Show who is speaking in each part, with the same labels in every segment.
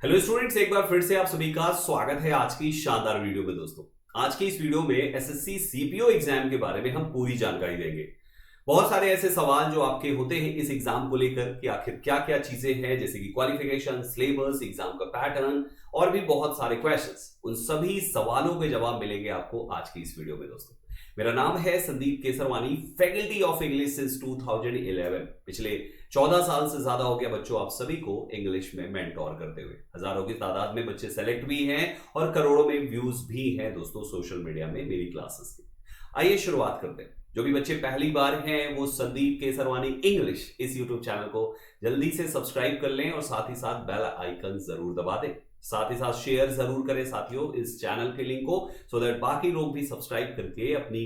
Speaker 1: Hello students, एक बार फिर से आप सभी का स्वागत है आज की शानदार वीडियो में। दोस्तों, आज की इस वीडियो में एसएससी सीपीओ एग्जाम के बारे में हम पूरी जानकारी देंगे। बहुत सारे ऐसे सवाल जो आपके होते हैं इस एग्जाम को लेकर कि आखिर क्या क्या चीजें हैं, जैसे कि क्वालिफिकेशन, सिलेबस, एग्जाम का पैटर्न और भी बहुत सारे क्वेश्चंस। उन सभी सवालों के जवाब मिलेंगे आपको आज की इस वीडियो में। दोस्तों, मेरा नाम है Sandeep Kesarwani, faculty of English since 2011। पिछले 14 साल से ज्यादा हो गया बच्चों आप सभी को इंग्लिश में मेंटोर करते हुए। हजारों की तादाद में बच्चे सेलेक्ट भी हैं और करोड़ों में व्यूज भी हैं दोस्तों सोशल मीडिया में मेरी क्लासेस की। आइए शुरुआत करते हैं। जो भी बच्चे पहली बार हैं वो संदीप केसरवानी इंग्लिश इस यूट्यूब चैनल को जल्दी से सब्सक्राइब कर लें और साथ ही साथ बेल आइकन जरूर दबा दें। साथ ही साथ शेयर जरूर करें साथियों इस चैनल के लिंक को, सो दैट बाकी लोग भी सब्सक्राइब करके अपनी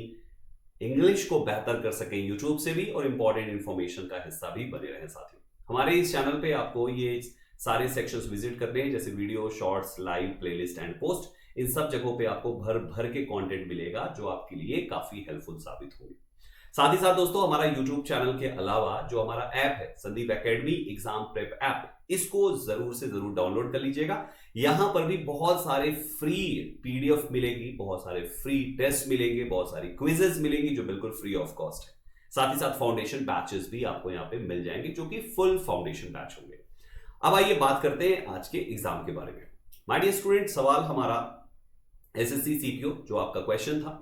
Speaker 1: इंग्लिश को बेहतर कर सकें यूट्यूब से भी और इंपॉर्टेंट इंफॉर्मेशन का हिस्सा भी बने रहें। साथियों, हमारे इस चैनल पे आपको ये सारे सेक्शंस विजिट करने हैं, जैसे video, shorts, live, playlist and post. इन सब जगहों पे आपको भर भर के कंटेंट मिलेगा जो आपके लिए काफी हेल्पफुल साबित होंगे। साथ ही साथ दोस्तों, हमारा यूट्यूब चैनल के अलावा जो हमारा ऐप है Sandeep academy exam prep app, इसको जरूर से जरूर डाउनलोड कर लीजिएगा। यहां पर भी बहुत सारे फ्री पीडीएफ मिलेगी, बहुत सारे फ्री टेस्ट मिलेंगे, बहुत सारी क्विजेस मिलेंगी जो बिल्कुल फ्री ऑफ कॉस्ट है। साथ ही साथ फाउंडेशन बैचेस भी आपको यहां पे मिल जाएंगे जो कि फुल फाउंडेशन बैच होंगे। अब आइए बात करते हैं आज के एग्जाम के बारे में। माय डियर स्टूडेंट, सवाल हमारा एसएससी सीपीओ जो आपका क्वेश्चन था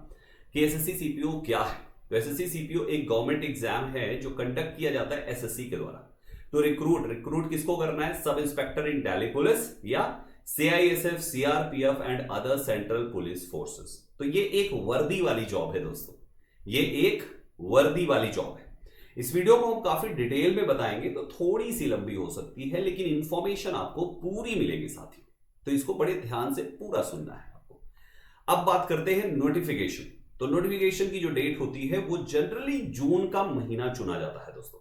Speaker 1: कि एसएससी सीपीओ क्या है। तो एसएससी सीपीओ एक गवर्नमेंट एग्जाम है जो कंडक्ट किया जाता है एसएससी के द्वारा। तो रिक्रूट किसको करना है? सब इंस्पेक्टर इन दिल्ली पुलिस या CISF, CRPF and other central police forces. तो ये एक वर्दी वाली जॉब है दोस्तों, ये एक वर्दी वाली जॉब है। इस वीडियो को हम काफी डिटेल में बताएंगे तो थोड़ी सी लंबी हो सकती है, लेकिन इंफॉर्मेशन आपको पूरी मिलेगी साथियों, तो इसको बड़े ध्यान से पूरा सुनना है आपको। अब बात करते हैं नोटिफिकेशन। तो नोटिफिकेशन की जो डेट होती है वो जनरली जून का महीना चुना जाता है दोस्तों।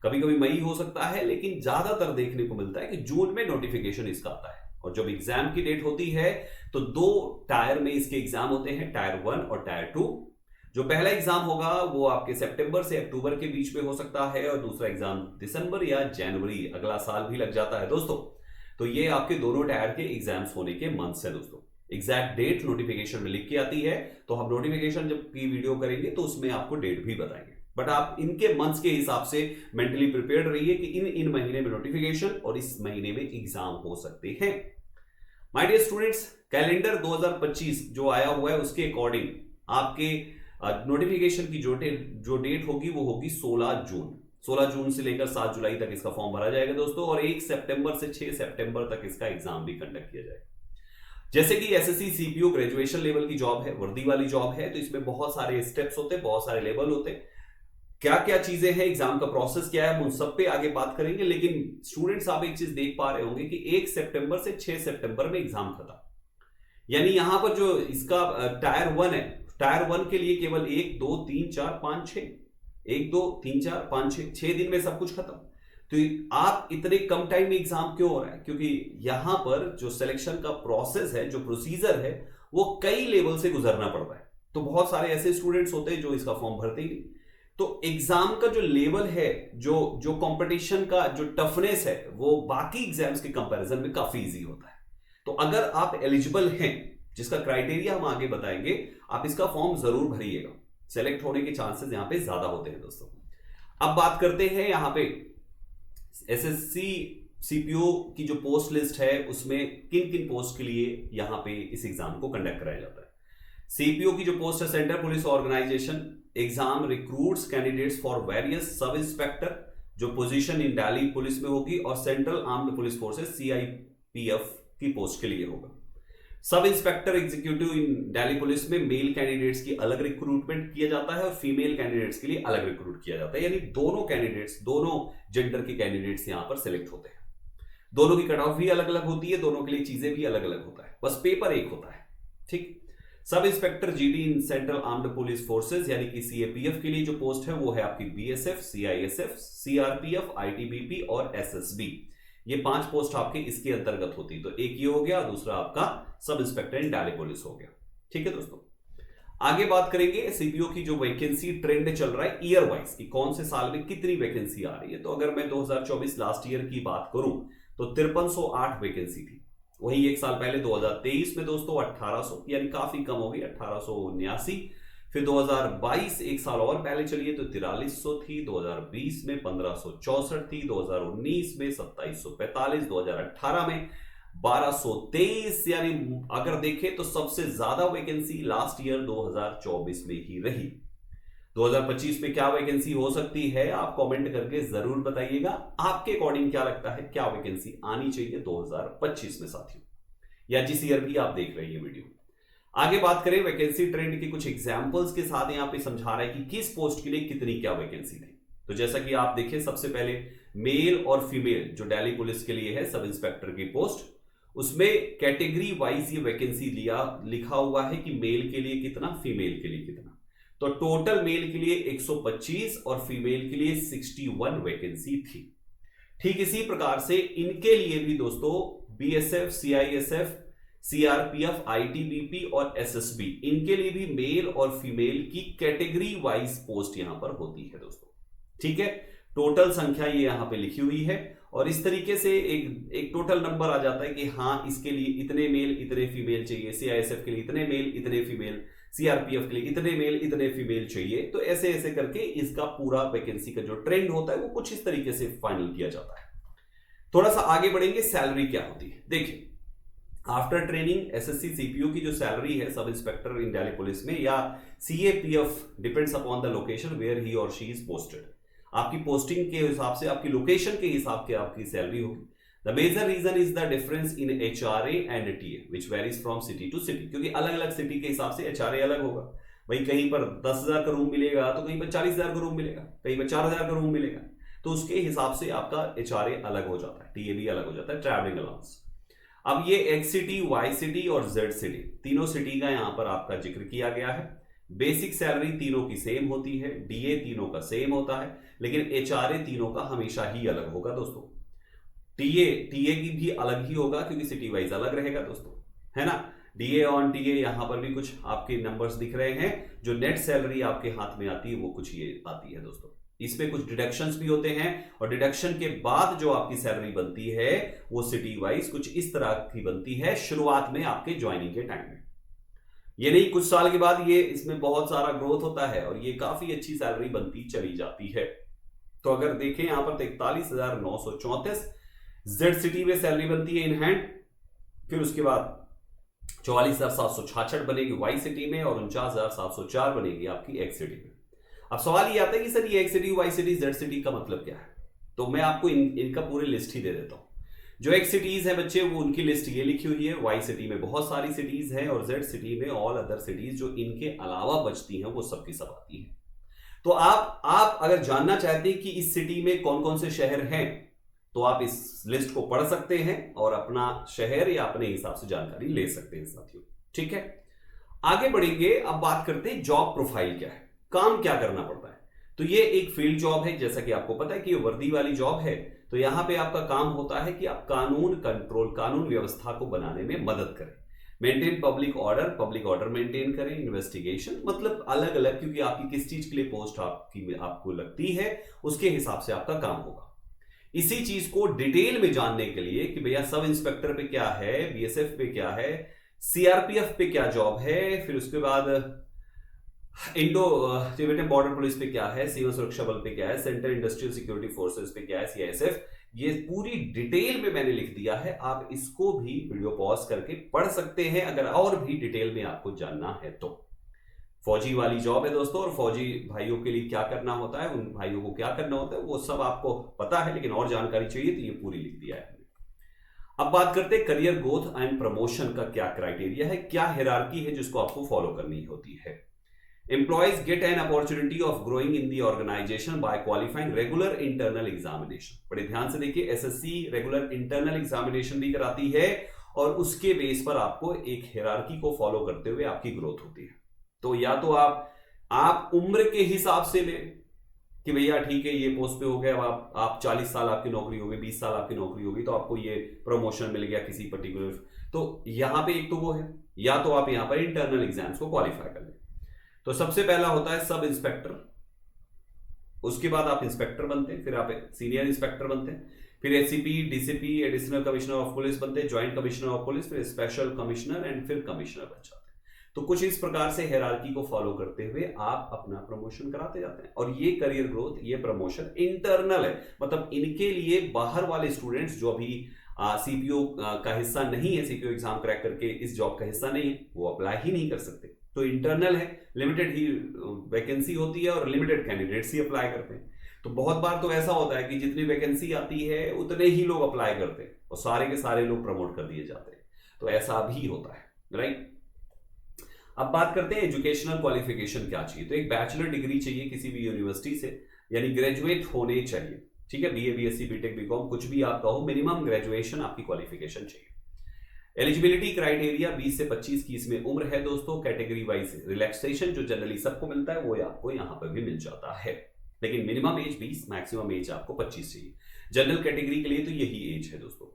Speaker 1: कभी कभी मई हो सकता है, लेकिन ज्यादातर देखने को मिलता है कि जून में नोटिफिकेशन इसका आता है। और जब एग्जाम की डेट होती है तो दो टायर में इसके एग्जाम होते हैं, टायर 1 और टायर 2। जो पहला एग्जाम होगा वो आपके सितंबर से अक्टूबर के बीच में हो सकता है और दूसरा एग्जाम दिसंबर या जनवरी अगला साल भी लग जाता है दोस्तों। तो ये आपके दोनों टायर के एग्जाम्स होने के मंथ्स है दोस्तों। एग्जैक्ट डेट नोटिफिकेशन में लिख के आती है, तो हम नोटिफिकेशन जब की वीडियो करेंगे तो उसमें आपको डेट भी बताएंगे। बट आप इनके मंथ्स के हिसाब से मेंटली प्रिपेयर्ड रहिए कि इन महीने में नोटिफिकेशन और इस महीने में एग्जाम हो सकते हैं। माय डियर स्टूडेंट्स, कैलेंडर 2025 जो आया हुआ है उसके अकॉर्डिंग आपके नोटिफिकेशन की जो डेट होगी वो होगी 16 जून। 16 जून से लेकर 7 जुलाई तक इसका फॉर्म भरा जाएगा दोस्तों, और 1 सितंबर से 6 सितंबर तक इसका एग्जाम भी कंडक्ट किया जाएगा। जैसे कि एसएससी सीपीओ ग्रेजुएशन लेवल की जॉब है, वर्दी वाली जॉब है, तो इसमें बहुत सारे स्टेप्स होते हैं, बहुत सारे लेवल होते हैं। क्या क्या चीजें हैं, एग्जाम का प्रोसेस क्या है, हम उन सब पे आगे बात करेंगे। लेकिन स्टूडेंट्स, आप एक चीज देख पा रहे होंगे कि 1 सितंबर से 6 सितंबर में एग्जाम खत्म। यानी यहां पर जो इसका टायर 1 है, टायर 1 के लिए केवल 1 2 3 4 5 6 1 2 3 4 5 6 दिन में सब कुछ खत्म। तो आप इतने कम टाइम में एग्जाम क्यों हो रहा है? क्योंकि यहां पर जो सिलेक्शन का प्रोसेस है, जो प्रोसीजर है, वो कई लेवल से गुजरना पड़ता है। तो बहुत सारे ऐसे स्टूडेंट्स होते हैं जो इसका फॉर्म भरते ही नहीं। तो एग्जाम का जो लेवल है, जो कंपटीशन का जो टफनेस है, वो बाकी एग्जाम्स के कंपैरिजन में काफी इजी होता है। तो अगर आप एलिजिबल हैं, जिसका क्राइटेरिया हम आगे बताएंगे, आप इसका फॉर्म जरूर भरिएगा। सेलेक्ट होने के चांसेस यहां पे ज्यादा होते हैं दोस्तों। अब बात करते हैं यहां पे एसएससी सीपीओ की जो पोस्ट लिस्ट है उसमें किन किन पोस्ट के लिए यहां पे इस एग्जाम को कंडक्ट कराया जाता है। सीपीओ की जो पोस्ट है, central police organisation exam recruits candidates for various sub inspector, जो पोजीशन इन दिल्ली पुलिस में होगी, और central armed police forces CIPF की पोस्ट के लिए होगा। Sub inspector executive in Delhi police में मेल कैंडिडेट्स की अलग रिक्रूटमेंट किया जाता है और फीमेल कैंडिडेट्स के लिए अलग रिक्रूट किया जाता है। यानी दोनों कैंडिडेट्स, दोनों जेंडर के कैंडिडेट्स यहां पर सिलेक्ट होते हैं। दोनों की कट ऑफ भी अलग अलग होती है, दोनों के लिए चीजें भी अलग अलग होता है, बस पेपर एक होता है। ठीक। Sub inspector GD in central armed police forces यानी कि सीएपीएफ के लिए जो पोस्ट है वो है आपकी बीएसएफ, सीआईएसएफ, सीआरपीएफ, आईटीबीपी और एसएसबी। ये 5 पोस्ट आपके इसके अंतर्गत होती है। तो एक ये हो गया, दूसरा आपका सब इंस्पेक्टर इन दिल्ली पुलिस हो गया। ठीक है दोस्तों, आगे बात करेंगे सीपीओ की जो वैकेंसी ट्रेंड चल रहा है ईयर वाइज कि कौन से साल में कितनी वैकेंसी आ रही है। तो अगर मैं 2024 लास्ट ईयर की बात करूं तो 5308 वैकेंसी थी। वही एक साल पहले 2023 में दोस्तों 1800, यानी काफी कम हो गई, 1879। फिर 2022 एक साल और पहले चलिए तो 4300 थी, 2020 में 1564 थी, 2019 में 2745, 2018 में 1223, यानी अगर देखें तो सबसे ज्यादा वैकेंसी लास्ट ईयर 2024 में ही रही। 2025 में क्या वैकेंसी हो सकती है, आप कमेंट करके जरूर बताइएगा। आपके अकॉर्डिंग क्या लगता है, क्या वैकेंसी आनी चाहिए 2025 में साथियों, या जिस ईयर भी आप देख रहे हैं वीडियो। आगे बात करें वैकेंसी ट्रेंड के कुछ एग्जांपल्स के साथ, यहां पे समझा रहा है कि किस पोस्ट के लिए कितनी क्या वैकेंसी थी। तो जैसा कि आप देखें, सबसे पहले मेल और फीमेल जो दिल्ली पुलिस के लिए है सब इंस्पेक्टर की पोस्ट, उसमें कैटेगरी वाइज ये वैकेंसी लिखा हुआ है कि मेल के लिए कितना, फीमेल के लिए कितना। तो टोटल मेल के लिए 125 और फीमेल के लिए 61 वैकेंसी थी। ठीक इसी प्रकार से इनके लिए भी दोस्तों बीएसएफ, सीआईएसएफ, सीआरपीएफ, आईटीबीपी और एसएसबी, इनके लिए भी मेल और फीमेल की कैटेगरी वाइज पोस्ट यहां पर होती है दोस्तों। ठीक है, टोटल संख्या ये यहां पे लिखी हुई है और इस तरीके से एक टोटल नंबर आ जाता है कि हाँ इसके लिए इतने मेल इतने फीमेल चाहिए, सीआईएसएफ के लिए इतने मेल इतने फीमेल, सीआरपीएफ के लिए इतने मेल इतने फीमेल चाहिए। तो ऐसे ऐसे करके इसका पूरा वैकेंसी का जो ट्रेंड होता है वो कुछ इस तरीके से फाइनल किया जाता है। थोड़ा सा आगे बढ़ेंगे, सैलरी क्या होती है। देखिए, आफ्टर ट्रेनिंग एसएससी सीपीओ की जो सैलरी है सब इंस्पेक्टर इन दिल्ली पुलिस में या CAPF, depends upon the location where he और शी इज पोस्टेड, आपकी पोस्टिंग के हिसाब से, आपकी लोकेशन के हिसाब से आपकी सैलरी होगी। The major reason is the difference in HRA and TA which varies from city to city, क्योंकि अलग अलग सिटी के हिसाब से एचआरए अलग होगा। भाई कहीं पर 10,000 का रूम मिलेगा तो कहीं पर 40,000 का रूम मिलेगा, कहीं पर 4,000 का रूम मिलेगा, तो उसके हिसाब से आपका एचआरए अलग हो जाता है, टीए भी अलग हो जाता है, ट्रैवलिंग अलाउंस। अब ये एक्स सिटी, वाई सिटी और जेड सिटी, तीनों सिटी का यहां पर आपका जिक्र किया गया है। बेसिक सैलरी तीनों की सेम होती है, डीए तीनों का सेम होता है, लेकिन एचआरए तीनों का हमेशा ही अलग होगा दोस्तों। टीए की भी अलग ही होगा क्योंकि सिटी वाइज अलग रहेगा दोस्तों, है ना। डीए ऑन टीए, यहां पर भी कुछ आपके नंबर्स दिख रहे हैं। जो नेट सैलरी आपके हाथ में आती है वो कुछ ये आती है दोस्तों। इसमें कुछ डिडक्शंस भी होते हैं और डिडक्शन के बाद जो आपकी सैलरी बनती है वो सिटी वाइज कुछ इस तरह की बनती है शुरुआत में आपके ज्वाइनिंग के टाइम में। ये नहीं कुछ साल के बाद ये इसमें बहुत सारा ग्रोथ होता है और ये काफी अच्छी सैलरी बनती चली जाती है। तो अगर देखें यहां पर 43,934 जेड सिटी में सैलरी बनती है इन हैंड, फिर उसके बाद 44,766 बनेगी वाई सिटी में और 49,704 बनेगी आपकी एक्स सिटी में। अब सवाल ये आता है कि सर ये X city, Y city, Z city का मतलब क्या है, तो मैं आपको इनका पूरी लिस्ट ही दे देता हूं। जो एक्स सिटीज है बच्चे वो उनकी लिस्ट ये लिखी हुई है, वाई सिटी में बहुत सारी सिटीज हैं और जेड सिटी में ऑल अदर सिटीज जो इनके अलावा बचती हैं वो सबकी सब आती हैं। तो आप अगर जानना चाहते हैं कि इस सिटी में कौन कौन से शहर हैं तो आप इस लिस्ट को पढ़ सकते हैं और अपना शहर या अपने हिसाब से जानकारी ले सकते हैं साथियों। ठीक है, आगे बढ़ेंगे। अब बात करते हैं जॉब प्रोफाइल क्या है, काम क्या करना पड़ता है। तो ये एक फील्ड जॉब है, जैसा कि आपको पता है कि ये वर्दी वाली जॉब है। तो यहां पे आपका काम होता है कि आप कानून व्यवस्था को बनाने में मदद करें, मेंटेन पब्लिक ऑर्डर मेंटेन करें, इन्वेस्टिगेशन, मतलब अलग अलग, क्योंकि आपकी किस चीज के लिए पोस्ट आपको लगती है उसके हिसाब से आपका काम होगा। इसी चीज को डिटेल में जानने के लिए कि भैया सब इंस्पेक्टर पे क्या है, बीएसएफ पे क्या है, सीआरपीएफ पे क्या जॉब है, फिर उसके बाद तिब्बतन बॉर्डर पुलिस पे क्या है, सीमा सुरक्षा बल पे क्या है, सेंट्रल इंडस्ट्रियल सिक्योरिटी फोर्सेस पे क्या है, सीआईएसएफ, ये पूरी डिटेल में मैंने लिख दिया है। आप इसको भी वीडियो पॉज करके पढ़ सकते हैं अगर और भी डिटेल में आपको जानना है तो। फौजी वाली जॉब है दोस्तों, और फौजी भाइयों के लिए क्या करना होता है, उन भाइयों को क्या करना होता है वो सब आपको पता है, लेकिन और जानकारी चाहिए तो ये पूरी लिख दिया है। अब बात करते हैं करियर ग्रोथ एंड प्रमोशन का क्या क्राइटेरिया है, क्या हायरार्की है जिसको आपको फॉलो करनी होती है। Employees get an opportunity of growing in the organization by qualifying regular internal examination। बड़े ध्यान से देखिए, एसएससी रेगुलर इंटरनल एग्जामिनेशन भी कराती है और उसके बेस पर आपको एक हायरार्की को फॉलो करते हुए आपकी ग्रोथ होती है। तो या तो आप उम्र के हिसाब से ले कि भैया ठीक है ये पोस्ट पे हो गया, अब आप 40 साल आपकी नौकरी होगी, 20 साल आपकी नौकरी होगी तो आपको ये प्रमोशन मिल गया किसी पर्टिकुलर, तो यहां पे एक तो वो है, या तो आप यहां पर इंटरनल एग्जाम्स को क्वालिफाई कर ले। तो सबसे पहला होता है सब इंस्पेक्टर, उसके बाद आप इंस्पेक्टर बनते हैं, फिर आप सीनियर इंस्पेक्टर बनते हैं। फिर SCP, DCP, additional commissioner of police बनते हैं, ज्वाइंट कमिश्नर ऑफ पुलिस, फिर स्पेशल कमिश्नर एंड फिर कमिश्नर बन जाते हैं। तो कुछ इस प्रकार से हायरार्की को फॉलो करते हुए आप अपना प्रमोशन कराते जाते हैं। और ये करियर ग्रोथ, ये प्रमोशन इंटरनल है, मतलब इनके लिए बाहर वाले स्टूडेंट्स जो अभी सीपीओ का हिस्सा नहीं है, सीपीओ एग्जाम क्रैक करके इस जॉब का हिस्सा नहीं है, वो अप्लाई ही नहीं कर सकते। तो इंटरनल है, लिमिटेड ही वैकेंसी होती है और लिमिटेड कैंडिडेट्स ही अप्लाई करते हैं। तो बहुत बार तो ऐसा होता है कि जितनी वैकेंसी आती है उतने ही लोग अप्लाई करते हैं और सारे के सारे लोग प्रमोट कर दिए जाते हैं। तो ऐसा भी होता है, राइट। अब बात करते हैं एजुकेशनल क्वालिफिकेशन क्या चाहिए। तो एक बैचलर डिग्री चाहिए किसी भी यूनिवर्सिटी से, यानी ग्रेजुएट होने चाहिए, ठीक है। बीए, बीएससी, बीटेक, बीकॉम, कुछ भी आपका हो, मिनिमम ग्रेजुएशन आपकी क्वालिफिकेशन चाहिए। एलिजिबिलिटी क्राइटेरिया 20 से 25 की इसमें उम्र है दोस्तों। कैटेगरी वाइज रिलैक्सेशन जो जनरली सबको मिलता है वो आपको यहां पर भी मिल जाता है, लेकिन मिनिमम एज 20, मैक्सिमम एज आपको 25 चाहिए। जनरल कैटेगरी के लिए तो यही एज है दोस्तों।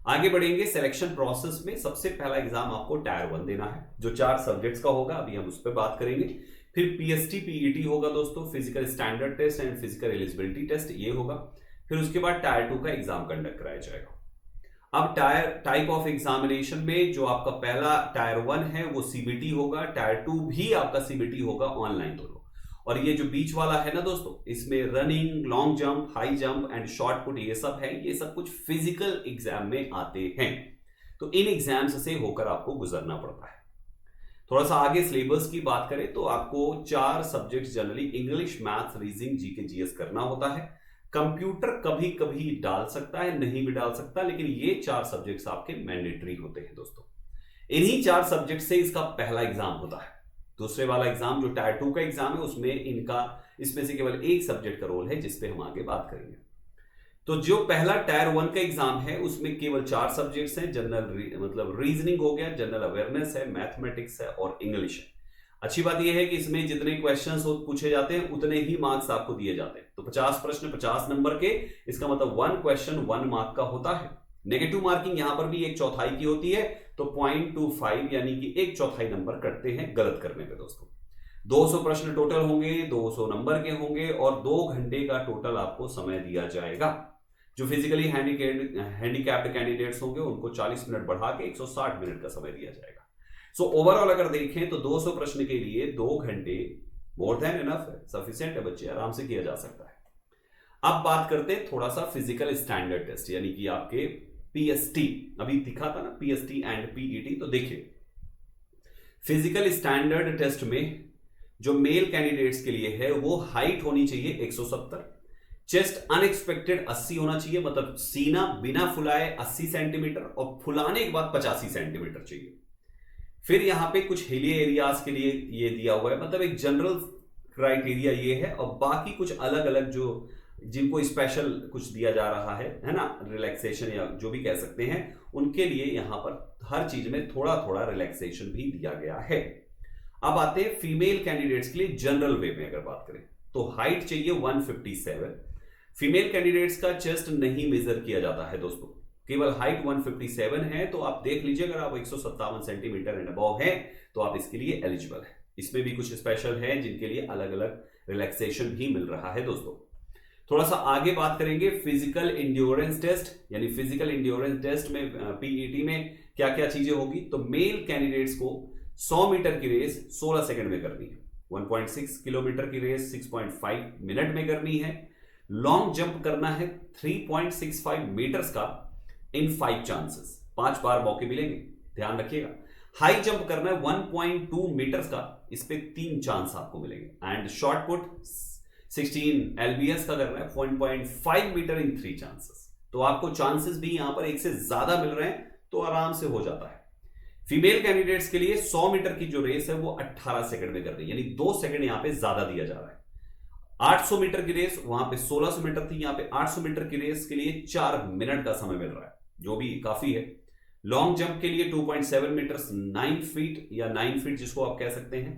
Speaker 1: आगे बढ़ेंगे सिलेक्शन प्रोसेस में। सबसे पहला एग्जाम आपको टायर 1 देना है, जो 4 सब्जेक्ट्स का होगा, अभी हम उस पर बात करेंगे। फिर पीएसटी, पीईटी होगा दोस्तों, physical standard test and physical eligibility test, ये होगा। फिर उसके बाद टायर 2 का एग्जाम कंडक्ट कराया जाएगा। अब टाइप ऑफ एग्जामिनेशन में जो आपका पहला टायर 1 है वो सीबीटी होगा, टायर 2 भी आपका सीबीटी होगा, ऑनलाइन दोनों। और ये जो बीच वाला है ना दोस्तों, इसमें running, long jump, high jump and short put, ये सब है, ये सब कुछ फिजिकल एग्जाम में आते हैं। तो इन एग्जाम्स से होकर आपको गुजरना पड़ता है। थोड़ा सा आगे सिलेबस की बात करें तो आपको 4 subjects generally English, maths, reasoning, GK, GS करना होता है। कंप्यूटर कभी कभी डाल सकता है, नहीं भी डाल सकता, लेकिन ये 4 सब्जेक्ट्स आपके मैंडेटरी होते हैं दोस्तों। इन्हीं 4 सब्जेक्ट से इसका पहला एग्जाम होता है। दूसरे वाला एग्जाम जो टायर 2 का एग्जाम है उसमें इसमें से केवल एक सब्जेक्ट का रोल है, जिसपे हम आगे बात करेंगे। तो जो पहला टायर 1 का एग्जाम है उसमें केवल 4 सब्जेक्ट्स हैं। जनरल मतलब रीजनिंग हो गया, जनरल अवेयरनेस है, मैथमेटिक्स है और इंग्लिश है। अच्छी बात यह है कि इसमें जितने क्वेश्चंस पूछे जाते हैं उतने ही मार्क्स आपको दिए जाते हैं। तो 50 प्रश्न 50 नंबर के, इसका मतलब 1 क्वेश्चन 1 मार्क का होता है। नेगेटिव मार्किंग यहां पर भी 1/4 की होती है, तो 0.25 यानी कि 1/4 नंबर कटते हैं गलत करने पे दोस्तों। 200 प्रश्न टोटल होंगे, 200 नंबर के होंगे और 2 घंटे का टोटल आपको समय दिया जाएगा। जो फिजिकली हैंडीकैप्ड कैंडिडेट्स होंगे उनको 40 मिनट बढ़ा के 160 मिनट का समय दिया जाएगा। सो ओवरऑल अगर देखें तो 200 प्रश्न के लिए 2 घंटे मोर देन इनफ है, सफिशिएंट है बच्चे, आराम से किया जा सकता है। अब बात करते हैं थोड़ा सा फिजिकल स्टैंडर्ड टेस्ट, यानी कि आपके पीएसटी, अभी दिखा था ना पीएसटी एंड पीईटी। तो देखिए फिजिकल स्टैंडर्ड टेस्ट में जो मेल कैंडिडेट्स के लिए है वो हाइट होनी चाहिए 170, चेस्ट अनएक्सपेक्टेड 80 होना चाहिए, मतलब सीना बिना फुलाए 80 सेंटीमीटर और फुलाने के बाद 85 सेंटीमीटर चाहिए। फिर यहां पे कुछ हिली एरियाज के लिए ये दिया हुआ है, मतलब एक जनरल क्राइटेरिया ये है, और बाकी कुछ अलग अलग जो जिनको स्पेशल कुछ दिया जा रहा है ना, रिलैक्सेशन या जो भी कह सकते हैं, उनके लिए यहां पर हर चीज में थोड़ा थोड़ा रिलैक्सेशन भी दिया गया है। अब आते हैं फीमेल कैंडिडेट्स के लिए जनरल वे में अगर बात करें तो हाइट चाहिए 157। फीमेल कैंडिडेट्स का चेस्ट नहीं मेजर किया जाता है दोस्तों, केवल हाइट 157 है। तो आप देख लीजिए अगर आप 157 सेंटीमीटर एंड अबव है तो आप इसके लिए एलिजिबल है। इसमें भी कुछ स्पेशल है जिनके लिए अलग अलग रिलैक्सेशन भी मिल रहा है दोस्तों। थोड़ा सा आगे बात करेंगे फिजिकल इंड्योरेंस टेस्ट, यानी फिजिकल इंड्योरेंस टेस्ट में पीईटी में क्या क्या चीजें होगी। तो मेल कैंडिडेट्स को 100 मीटर की रेस 16 सेकंड में करनी है, 1.6 किलोमीटर की रेस 6.5 मिनट में करनी है, लॉन्ग जंप करना है 3.65 मीटर्स का इन 5 चांसेस, 5 बार मौके मिलेंगे, ध्यान रखिएगा। हाई जंप करना है 1.2 मीटर्स का, इस पे 3 चांस आपको मिलेंगे, एंड शॉर्ट पुट 16 एलबीएस का करना है 1.5 मीटर इन 3 चांसेस। तो आपको चांसेस भी यहां पर एक से ज्यादा मिल रहे हैं, तो आराम से हो जाता है। फीमेल कैंडिडेट्स के लिए 100 मीटर की जो रेस है वो 18 सेकंड में करनी है, यानी 2 सेकंड यहां पे ज्यादा दिया जा रहा है। 800 मीटर की रेस वहां पे 1600 मीटर थी, यहां पे 800 मीटर की रेस के लिए 4 मिनट का समय मिल रहा है, जो भी काफी है। लॉन्ग जंप के लिए 2.7 मीटर 9 फीट या 9 फीट जिसको आप कह सकते हैं,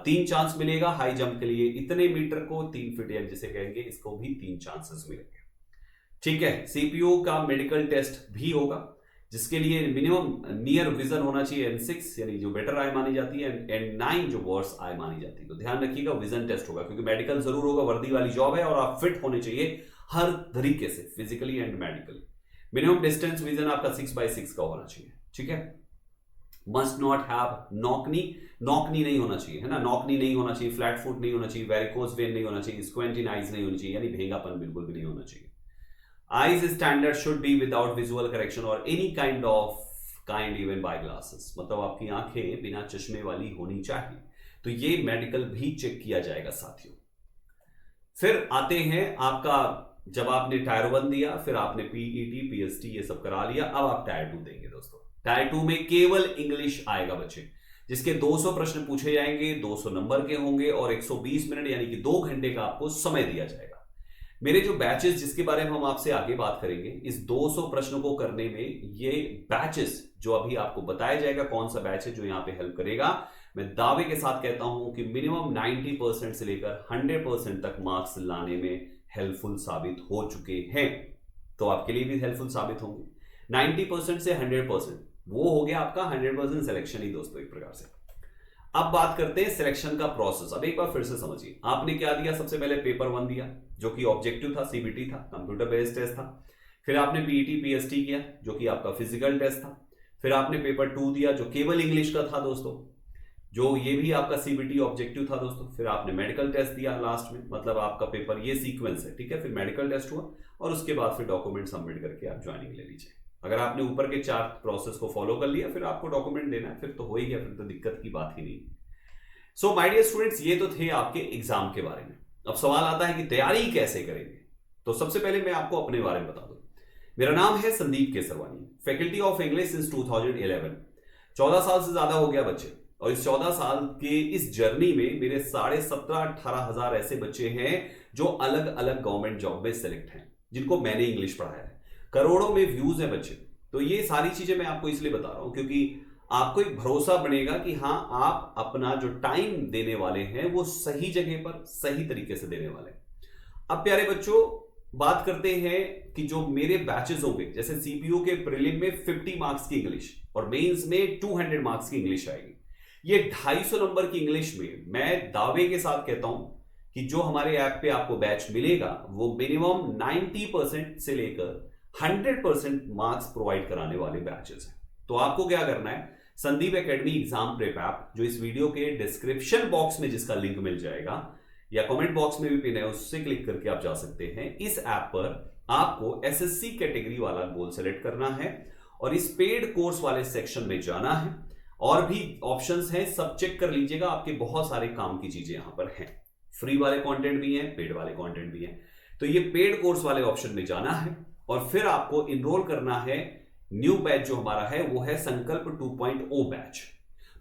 Speaker 1: 3 चांस मिलेगा। हाई जंप के लिए इतने मीटर को 3 फीट या जिसे कहेंगे इसको भी 3 चांसेस मिलेंगे। ठीक है, सीपीयू का मेडिकल टेस्ट भी होगा जिसके लिए मिनिमम नियर विजन होना चाहिए N6 यानी जो बेटर आई मानी जाती है, N9 जो वर्स आई मानी जाती है। तो ध्यान रखिएगा विजन टेस्ट होगा, क्योंकि मेडिकल जरूर होगा, वर्दी वाली जॉब है और आप फिट होने चाहिए हर तरीके से, physically and medically. Minimum distance vision आपका 6x6 का होना चाहिए, ठीक है। Must not have knock knee, knock knee नहीं होना चाहिए, है ना, नॉकनी नहीं होना चाहिए, फ्लैट फुट नहीं होना चाहिए, वेरिकोज वेन नहीं होना चाहिए, स्क्वेंटिन आइज नहीं होनी चाहिए, यानी भेंगापन बिल्कुल भी नहीं होना चाहिए। Eyes standard should be without visual correction और any kind even by glasses, मतलब आपकी आंखें बिना चश्मे वाली होनी चाहिए। तो ये मेडिकल भी चेक किया जाएगा साथियों। फिर आते हैं आपका, जब आपने टायर 1 दिया, फिर आपने पीईटी पीएसटी ये सब करा लिया, अब आप टायर 2 देंगे दोस्तों। टायर 2 में केवल इंग्लिश आएगा बच्चे, जिसके 200 प्रश्न पूछे जाएंगे, 200 नंबर के होंगे और 120 मिनट यानी कि 2 घंटे का आपको समय दिया जाएगा। मेरे जो बैचेस जिसके बारे में हम आपसे आगे बात करेंगे, इस 200 प्रश्नों को करने में ये बैचेस जो अभी आपको बताया जाएगा कौन सा बैच है जो यहां पे हेल्प करेगा, मैं दावे के साथ कहता हूं कि मिनिमम 90% से लेकर 100% तक मार्क्स लाने में हेल्पफुल साबित हो चुके हैं। तो आपके लिए भी हेल्पफुल साबित होंगे। 90% से 100% वो हो गया आपका 100% सिलेक्शन ही दोस्तों एक प्रकार से। अब बात करते हैं सिलेक्शन का प्रोसेस। अब एक बार फिर से समझिए, आपने क्या दिया, सबसे पहले पेपर 1 दिया जो कि ऑब्जेक्टिव था, सीबीटी था, कंप्यूटर बेस्ड टेस्ट था। फिर आपने पीईटी पीएसटी किया जो कि आपका फिजिकल टेस्ट था। फिर आपने पेपर 2 दिया जो केवल इंग्लिश का था दोस्तों, जो ये भी आपका सीबीटी ऑब्जेक्टिव था दोस्तों। फिर आपने मेडिकल टेस्ट दिया लास्ट में, मतलब आपका पेपर ये सीक्वेंस है, ठीक है। फिर मेडिकल टेस्ट हुआ और उसके बाद फिर डॉक्यूमेंट सबमिट करके आप ज्वाइनिंग ले लीजिए। अगर आपने ऊपर के 4 प्रोसेस को फॉलो कर लिया, फिर आपको डॉक्यूमेंट देना है, फिर तो हो ही गया, फिर तो दिक्कत की बात ही नहीं। सो माय डियर स्टूडेंट्स, ये तो थे आपके एग्जाम के बारे में। अब सवाल आता है कि तैयारी कैसे करेंगे। तो सबसे पहले मैं आपको अपने बारे में बता दूं। मेरा नाम है Sandeep Kesarwani, faculty of English since 2011। 14 साल से ज्यादा हो गया बच्चे, और इस 14 साल के इस जर्नी में मेरे 17,500-18 हजार ऐसे बच्चे हैं जो अलग अलग गवर्नमेंट जॉब में सेलेक्ट हैं, जिनको मैंने इंग्लिश पढ़ाया है। करोड़ों में व्यूज हैं बच्चे। तो ये सारी चीजें मैं आपको इसलिए बता रहा हूं क्योंकि आपको एक भरोसा बनेगा कि हाँ, आप अपना जो टाइम देने वाले हैं वो सही जगह पर सही तरीके से देने वाले हैं। अब प्यारे बच्चों, बात करते हैं कि जो मेरे बैचेस होंगे, जैसे सीपीयू के प्रीलिम में 50 मार्क्स की इंग्लिश और मेंस में 200 मार्क्स की इंग्लिश आएगी। ये 250 नंबर की इंग्लिश में मैं दावे के साथ कहता हूं कि जो हमारे ऐप पे आपको बैच मिलेगा वो मिनिमम 90% से लेकर 100% मार्क्स प्रोवाइड कराने वाले बैचेस हैं। तो आपको क्या करना है, Sandeep academy exam prep app, जो इस वीडियो के डिस्क्रिप्शन बॉक्स में जिसका लिंक मिल जाएगा या कमेंट बॉक्स में भी पिन है, उससे क्लिक करके आप जा सकते हैं। इस ऐप पर आपको एसएससी कैटेगरी वाला गोल सेलेक्ट करना है और इस पेड कोर्स वाले सेक्शन में जाना है। और भी ऑप्शंस हैं, सब चेक कर लीजिएगा, आपके बहुत सारे काम की चीजें यहां पर हैं। फ्री वाले कंटेंट भी हैं, पेड वाले कंटेंट भी हैं। तो ये पेड कोर्स वाले ऑप्शन में जाना है और फिर आपको इनरोल करना है। न्यू बैच जो हमारा है वो है संकल्प 2.0 बैच।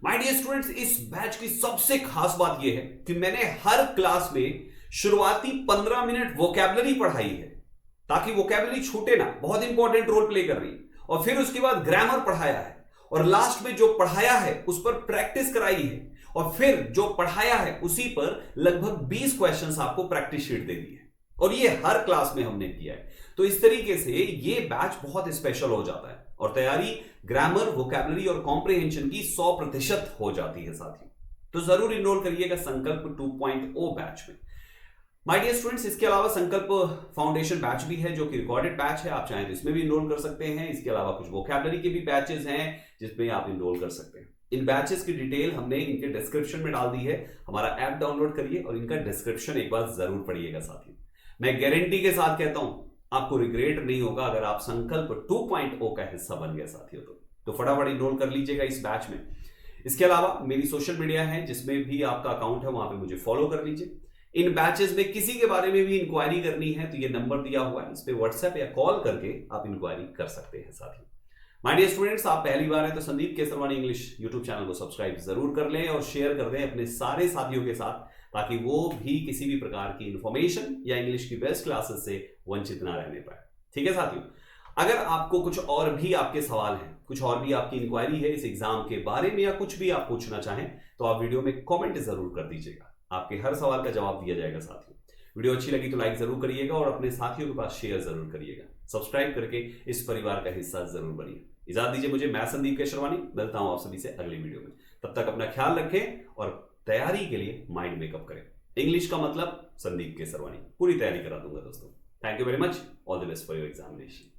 Speaker 1: माय डियर स्टूडेंट्स, इस बैच की सबसे खास बात यह है कि मैंने हर क्लास में शुरुआती 15 मिनट वोकैबुलरी पढ़ाई है ताकि वोकैबुलरी छूटे ना, बहुत इंपॉर्टेंट रोल प्ले कर रही है। और फिर उसके बाद ग्रामर पढ़ाया है और लास्ट में जो पढ़ाया है उस पर प्रैक्टिस कराई है और फिर जो पढ़ाया है उसी पर लगभग 20 क्वेश्चंस आपको प्रैक्टिस शीट दे दी है और ये हर क्लास में हमने किया है। तो इस तरीके से ये बैच बहुत स्पेशल हो जाता है और तैयारी ग्रामर, वोकैबुलरी और कॉम्प्रिहेंशन की 100% हो जाती है साथियों। तो जरूर इनरोल करिएगा संकल्प 2.0 बैच में। माय डियर स्टूडेंट्स, इसके अलावा संकल्प फाउंडेशन बैच भी है जो कि रिकॉर्डेड बैच है, आप चाहें तो इसमें भी इनरोल कर सकते हैं। इसके अलावा कुछ वोकैबुलरी के भी बैचेस हैं जिसमें आप इनरोल कर सकते हैं। इन बैचेस की डिटेल हमने इनके डिस्क्रिप्शन में डाल दी है। हमारा ऐप डाउनलोड करिए और इनका डिस्क्रिप्शन एक बार जरूर पढ़िएगा साथियों। मैं गारंटी के साथ कहता हूं आपको रिग्रेट नहीं होगा अगर आप संकल्प 2.0 का हिस्सा बन गए साथियों। तो फटाफट इनरोल कर लीजिएगा इस बैच में। इसके अलावा मेरी सोशल मीडिया है जिसमें भी आपका अकाउंट है, वहां पे मुझे फॉलो कर लीजिए। इन बैचेस में किसी के बारे में भी इंक्वायरी करनी है तो ये नंबर दिया हुआ है, इस पे व्हाट्सएप या कॉल करके आप इंक्वायरी कर सकते हैं साथियों। माय डियर स्टूडेंट्स, आप पहली बार है तो Sandeep Kesarwani English YouTube channel को सब्सक्राइब जरूर कर लें और शेयर कर दें अपने सारे साथियों के साथ, ताकि वो भी किसी भी प्रकार की इंफॉर्मेशन या इंग्लिश की बेस्ट क्लासेस से वंचित ना रहने पाए। ठीक है साथियों, अगर आपको कुछ और भी आपके सवाल हैं, कुछ और भी आपकी इंक्वायरी है इस एग्जाम के बारे में या कुछ भी आप पूछना चाहें तो आप वीडियो में कमेंट जरूर कर दीजिएगा। आपके हर सवाल का जवाब दिया जाएगा साथियों। वीडियो अच्छी लगी तो लाइक जरूर करिएगा और अपने साथियों के पास शेयर जरूर करिएगा। सब्सक्राइब करके इस परिवार का हिस्सा जरूर बनिए। इजाजत दीजिए मुझे, मैं संदीप केसरवानी मिलता हूं आप सभी से अगली वीडियो में। तब तक अपना ख्याल रखें और तैयारी के लिए माइंड मेकअप करें। इंग्लिश का मतलब संदीप केसरवानी, पूरी तैयारी करा दूंगा दोस्तों। Thank you very much, all the best for your examination.